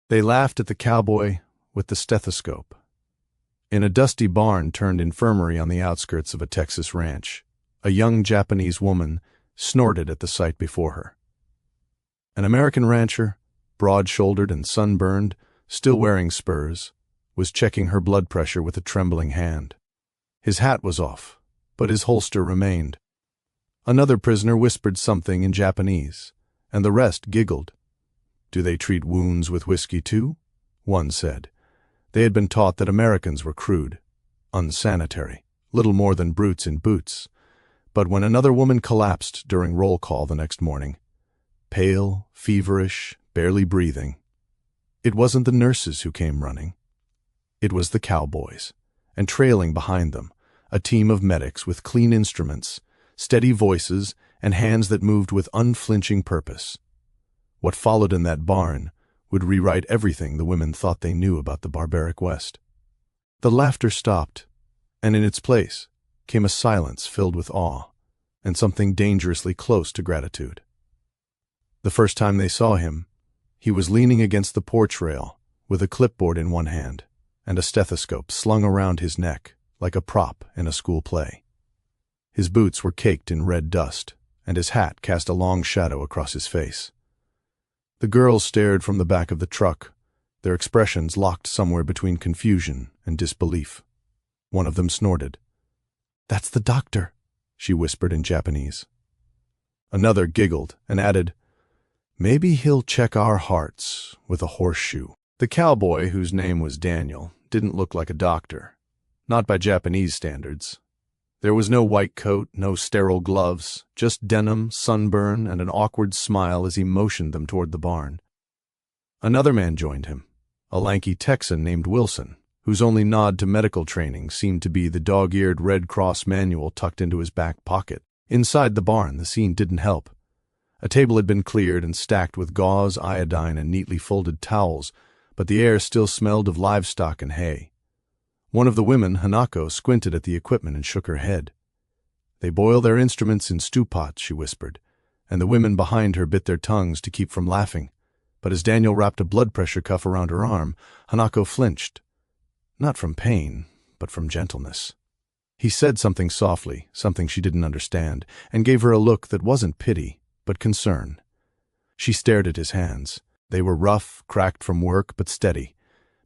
They laughed at the cowboy with the stethoscope. In a dusty barn turned infirmary on the outskirts of a Texas ranch, a young Japanese woman snorted at the sight before her. An American rancher, broad-shouldered and sunburned, still wearing spurs, was checking her blood pressure with a trembling hand. His hat was off, but his holster remained. Another prisoner whispered something in Japanese, and the rest giggled. "Do they treat wounds with whiskey too?" one said. They had been taught that Americans were crude, unsanitary, little more than brutes in boots. But when another woman collapsed during roll call the next morning, pale, feverish, barely breathing, it wasn't the nurses who came running. It was the cowboys, and trailing behind them, a team of medics with clean instruments, steady voices, and hands that moved with unflinching purpose. What followed in that barn would rewrite everything the women thought they knew about the barbaric West. The laughter stopped, and in its place came a silence filled with awe and something dangerously close to gratitude. The first time they saw him, he was leaning against the porch rail with a clipboard in one hand and a stethoscope slung around his neck like a prop in a school play. His boots were caked in red dust, and his hat cast a long shadow across his face. The girls stared from the back of the truck, their expressions locked somewhere between confusion and disbelief. One of them snorted. "That's the doctor," she whispered in Japanese. Another giggled and added, "Maybe he'll check our hearts with a horseshoe." The cowboy, whose name was Daniel, didn't look like a doctor, not by Japanese standards. There was no white coat, no sterile gloves, just denim, sunburn, and an awkward smile as he motioned them toward the barn. Another man joined him, a lanky Texan named Wilson, whose only nod to medical training seemed to be the dog-eared Red Cross manual tucked into his back pocket. Inside the barn, the scene didn't help. A table had been cleared and stacked with gauze, iodine, and neatly folded towels, but the air still smelled of livestock and hay. One of the women, Hanako, squinted at the equipment and shook her head. "They boil their instruments in stew pots," she whispered, and the women behind her bit their tongues to keep from laughing. But as Daniel wrapped a blood pressure cuff around her arm, Hanako flinched. Not from pain, but from gentleness. He said something softly, something she didn't understand, and gave her a look that wasn't pity, but concern. She stared at his hands. They were rough, cracked from work, but steady.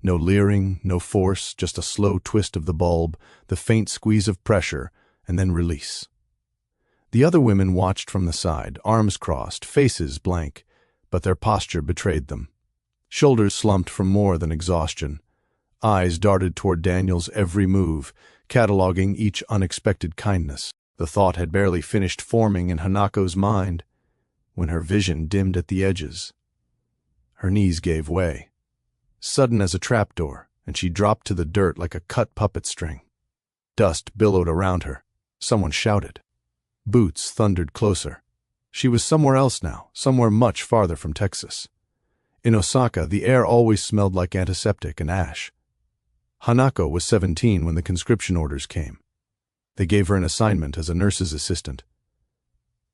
No leering, no force, just a slow twist of the bulb, the faint squeeze of pressure, and then release. The other women watched from the side, arms crossed, faces blank, but their posture betrayed them. Shoulders slumped from more than exhaustion. Eyes darted toward Daniel's every move, cataloging each unexpected kindness. The thought had barely finished forming in Hanako's mind when her vision dimmed at the edges. Her knees gave way, sudden as a trapdoor, and she dropped to the dirt like a cut puppet string. Dust billowed around her. Someone shouted. Boots thundered closer. She was somewhere else now, somewhere much farther from Texas. In Osaka, the air always smelled like antiseptic and ash. Hanako was 17 when the conscription orders came. They gave her an assignment as a nurse's assistant.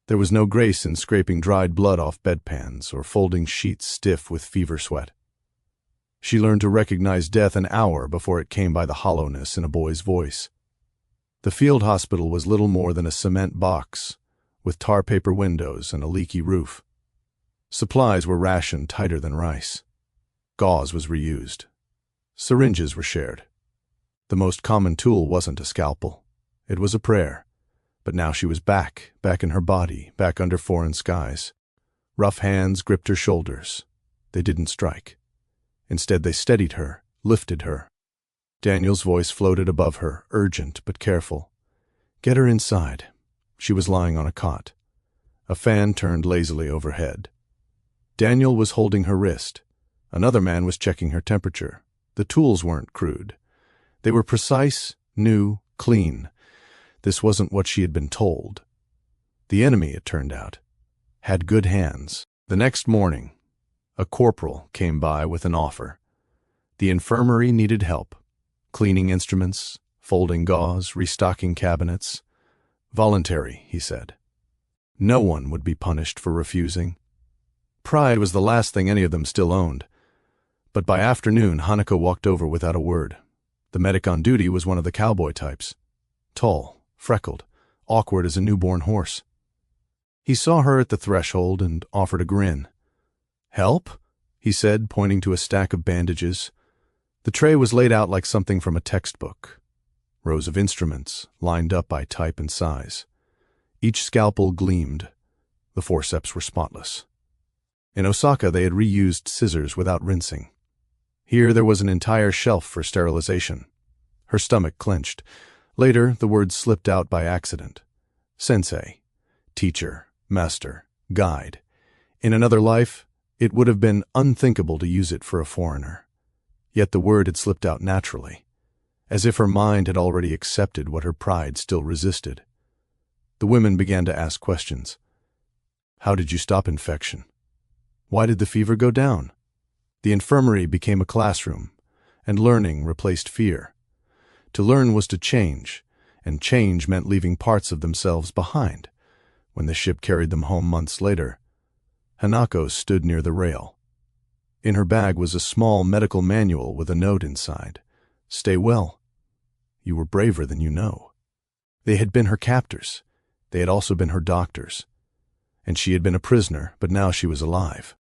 There was no grace in scraping dried blood off bedpans or folding sheets stiff with fever sweat. She learned to recognize death an hour before it came by the hollowness in a boy's voice. The field hospital was little more than a cement box, with tar paper windows and a leaky roof. Supplies were rationed tighter than rice. Gauze was reused. Syringes were shared. The most common tool wasn't a scalpel. It was a prayer. But now she was back in her body, back under foreign skies. Rough hands gripped her shoulders. They didn't strike. Instead, they steadied her, lifted her. Daniel's voice floated above her, urgent but careful. "Get her inside." She was lying on a cot. A fan turned lazily overhead. Daniel was holding her wrist. Another man was checking her temperature. The tools weren't crude. They were precise, new, clean. This wasn't what she had been told. The enemy, it turned out, had good hands. The next morning, a corporal came by with an offer. The infirmary needed help. Cleaning instruments, folding gauze, restocking cabinets. Voluntary, he said. No one would be punished for refusing. Pride was the last thing any of them still owned. But by afternoon, Hanako walked over without a word. The medic on duty was one of the cowboy types. Tall, freckled, awkward as a newborn horse. He saw her at the threshold and offered a grin. "Help?" he said, pointing to a stack of bandages. The tray was laid out like something from a textbook. Rows of instruments, lined up by type and size. Each scalpel gleamed. The forceps were spotless. In Osaka, they had reused scissors without rinsing. Here there was an entire shelf for sterilization. Her stomach clenched. Later, the words slipped out by accident. Sensei, teacher, master, guide. In another life, it would have been unthinkable to use it for a foreigner. Yet the word had slipped out naturally, as if her mind had already accepted what her pride still resisted. The women began to ask questions. How did you stop infection? Why did the fever go down? The infirmary became a classroom, and learning replaced fear. To learn was to change, and change meant leaving parts of themselves behind. When the ship carried them home months later, Hanako stood near the rail. In her bag was a small medical manual with a note inside. Stay well. You were braver than you know. They had been her captors. They had also been her doctors. And she had been a prisoner, but now she was alive.